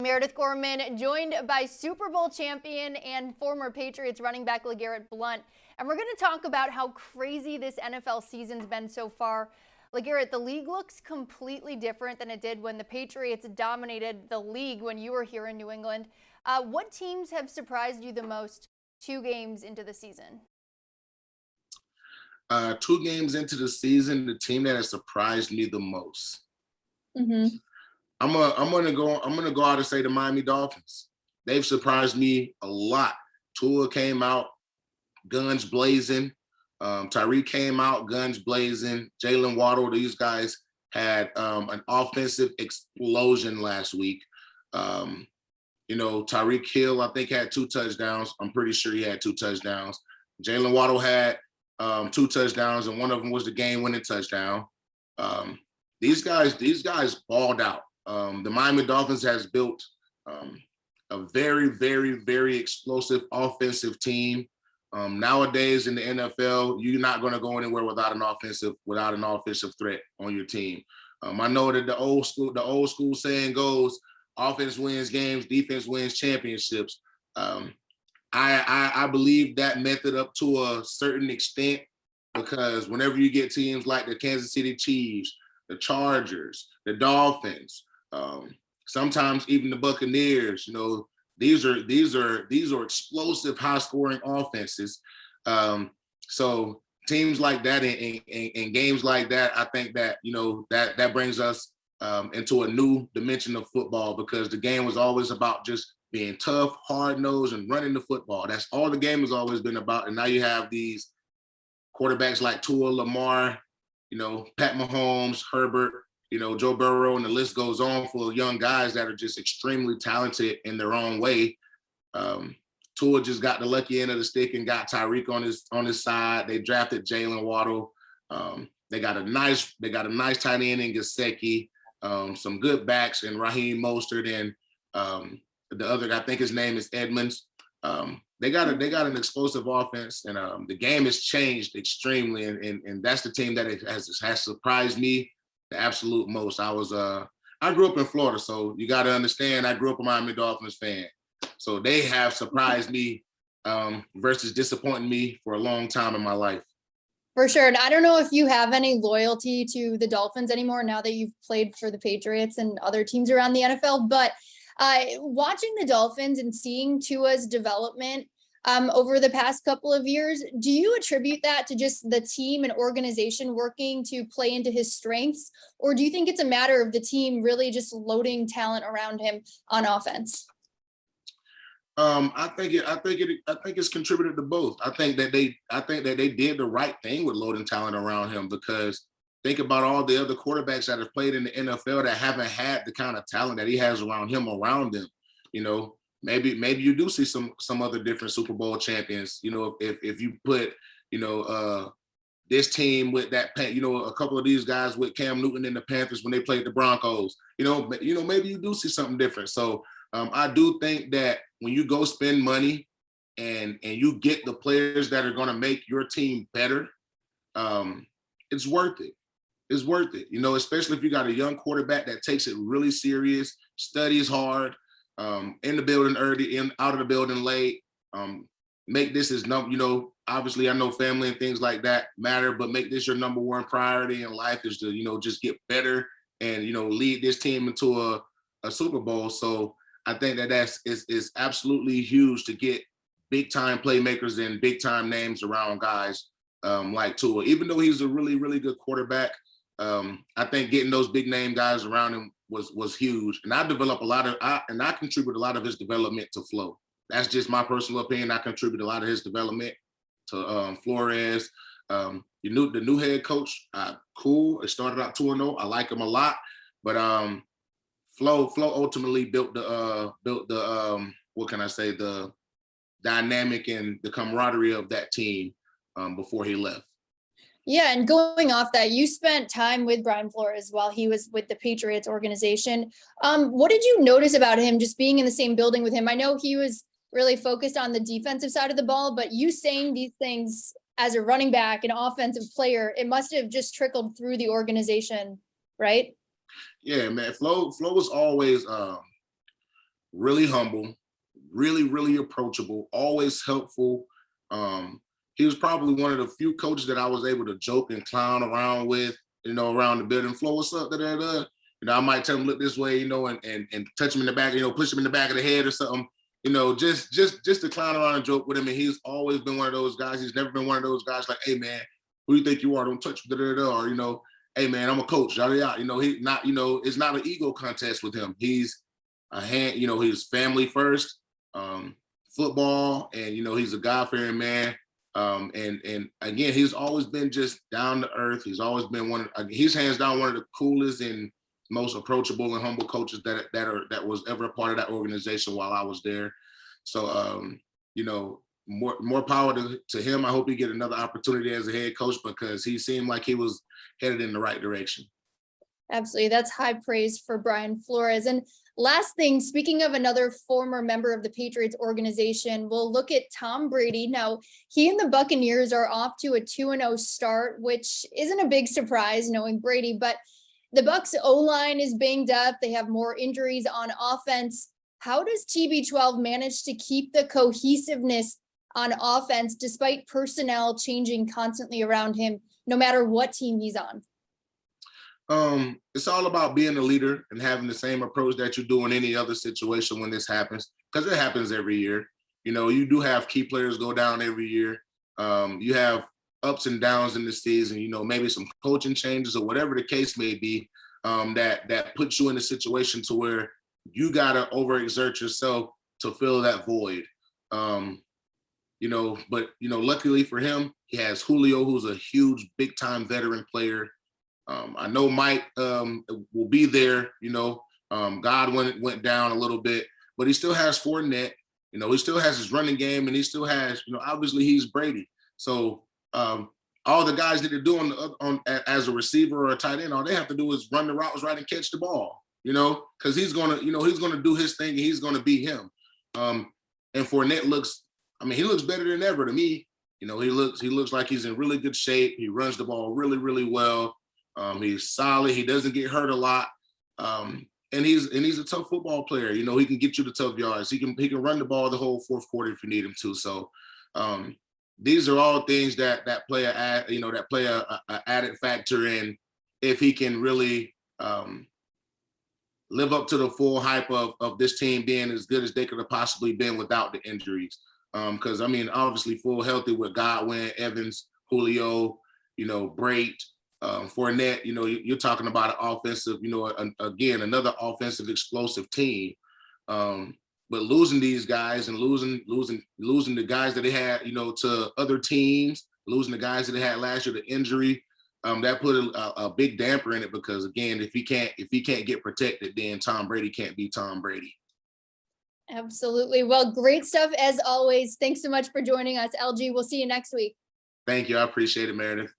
Meredith Gorman, joined by Super Bowl champion and former Patriots running back LeGarrette Blount. And we're going to talk about how crazy this NFL season's been so far. LeGarrette, the league looks completely different than it did when the Patriots dominated the league when you were here in New England. What teams have surprised you the most 2 games into the season? 2 games into the season, the team that has surprised me the most. I'm gonna go out and say the Miami Dolphins. They've surprised me a lot. Tua came out guns blazing. Tyreek came out guns blazing. Jalen Waddle. These guys had an offensive explosion last week. Tyreek Hill, I think, had 2 touchdowns. I'm pretty sure he had 2 touchdowns. Jalen Waddle had 2 touchdowns, and one of them was the game-winning touchdown. These guys balled out. The Miami Dolphins has built a very, very, very explosive offensive team. Nowadays in the NFL, you're not going to go anywhere without an offensive threat on your team. I know that the old school saying goes, offense wins games, defense wins championships. I believe that method up to a certain extent, because whenever you get teams like the Kansas City Chiefs, the Chargers, the Dolphins, sometimes even the Buccaneers, these are explosive, high-scoring offenses. So teams like that and games like that, I think that that brings us into a new dimension of football, because the game was always about just being tough, hard-nosed, and running the football. That's all the game has always been about. And now you have these quarterbacks like Tua, Lamar, Pat Mahomes, Herbert, Joe Burrow, and the list goes on, for young guys that are just extremely talented in their own way. Tua just got the lucky end of the stick and got Tyreek on his side. They drafted Jalen Waddle. They got a nice tight end in Gesicki, some good backs in Raheem Mostert, and the other, I think his name is Edmonds. They got an explosive offense, and the game has changed extremely, and that's the team that has surprised me the absolute most. I grew up in Florida, so you got to understand, I grew up a Miami Dolphins fan, so they have surprised me versus disappointing me for a long time in my life. For sure. And I don't know if you have any loyalty to the Dolphins anymore now that you've played for the Patriots and other teams around the NFL, but watching the Dolphins and seeing Tua's development over the past couple of years, do you attribute that to just the team and organization working to play into his strengths, or do you think it's a matter of the team really just loading talent around him on offense? I think it's contributed to both. I think that they did the right thing with loading talent around him, because think about all the other quarterbacks that have played in the NFL that haven't had the kind of talent that he has around them. Maybe you do see some other different Super Bowl champions. If you put this team with that, a couple of these guys with Cam Newton and the Panthers when they played the Broncos, maybe you do see something different. So I do think that when you go spend money and you get the players that are going to make your team better, it's worth it. It's worth it, especially if you got a young quarterback that takes it really serious, studies hard, in the building early, out of the building late. Make this his number, obviously I know family and things like that matter, but make this your number one priority in life, is to, just get better and, lead this team into a Super Bowl. So I think that is absolutely huge to get big time playmakers and big time names around guys like Tua. Even though he's a really, really good quarterback, I think getting those big name guys around him was huge. And I contribute a lot of his development to Flo. That's just my personal opinion. I contribute a lot of his development to Flores. The new head coach, cool. It started out 2-0. I like him a lot, but Flo ultimately built the the dynamic and the camaraderie of that team before he left. Yeah, and going off that, you spent time with Brian Flores while he was with the Patriots organization. What did you notice about him just being in the same building with him? I know he was really focused on the defensive side of the ball, but you saying these things as a running back, an offensive player, it must have just trickled through the organization, right? Yeah, man. Flo was always really humble, really approachable, always helpful. He was probably one of the few coaches that I was able to joke and clown around with, around the building floor. What's up? Da, da, da. I might tell him, look this way, and touch him in the back, push him in the back of the head or something, just to clown around and joke with him. And he's always been one of those guys. He's never been one of those guys like, hey man, who do you think you are? Don't touch me, da, da, da. Or, hey man, I'm a coach, yada yada. He not, it's not an ego contest with him. He's a hand, he's family first, football, and he's a God-fearing man. And again, he's always been just down to earth. He's always been he's hands down one of the coolest and most approachable and humble coaches that was ever a part of that organization while I was there. So more power to him. I hope he get another opportunity as a head coach, because he seemed like he was headed in the right direction. Absolutely. That's high praise for Brian Flores. And last thing, speaking of another former member of the Patriots organization, we'll look at Tom Brady. Now, he and the Buccaneers are off to a 2-0 start, which isn't a big surprise knowing Brady, but the Bucs O-line is banged up. They have more injuries on offense. How does TB12 manage to keep the cohesiveness on offense despite personnel changing constantly around him, no matter what team he's on? It's all about being a leader and having the same approach that you do in any other situation when this happens, because it happens every year. You do have key players go down every year. You have ups and downs in the season, maybe some coaching changes or whatever the case may be, that puts you in a situation to where you got to overexert yourself to fill that void. But luckily for him, he has Julio, who's a huge, big time veteran player. I know Mike will be there, Godwin went down a little bit, but he still has Fournette, he still has his running game, and he still has, obviously he's Brady. So all the guys that are doing as a receiver or a tight end, all they have to do is run the routes right and catch the ball, because he's gonna do his thing and he's gonna be him. And Fournette he looks better than ever to me. He looks like he's in really good shape. He runs the ball really well. He's solid. He doesn't get hurt a lot. And he's a tough football player. He can get you the tough yards. He can run the ball the whole fourth quarter if you need him to. So these are all things that play a added factor in if he can really live up to the full hype of this team being as good as they could have possibly been without the injuries. Because obviously full healthy with Godwin, Evans, Julio, Brait, Fournette, you're talking about an offensive, again, another offensive explosive team. But losing these guys and losing the guys that they had, to other teams, losing the guys that they had last year, the injury, that put a big damper in it, because again, if he can't get protected, then Tom Brady can't be Tom Brady. Absolutely. Well, great stuff as always. Thanks so much for joining us, LG. We'll see you next week. Thank you. I appreciate it, Meredith.